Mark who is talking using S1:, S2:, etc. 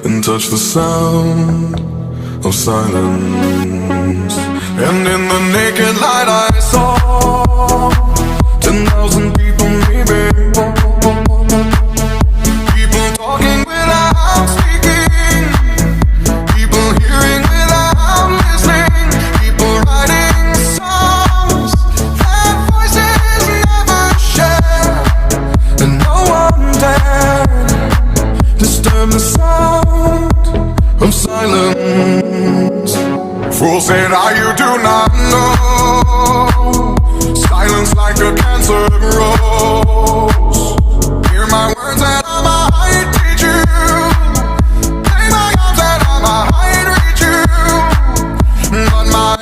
S1: and touch the sound of silence. And in the naked light I saw 10,000 people, maybe. People talking without speaking, people hearing without listening, people writing songs that voices never share, and no one dared disturb the sound of silence. Fool said, are you do not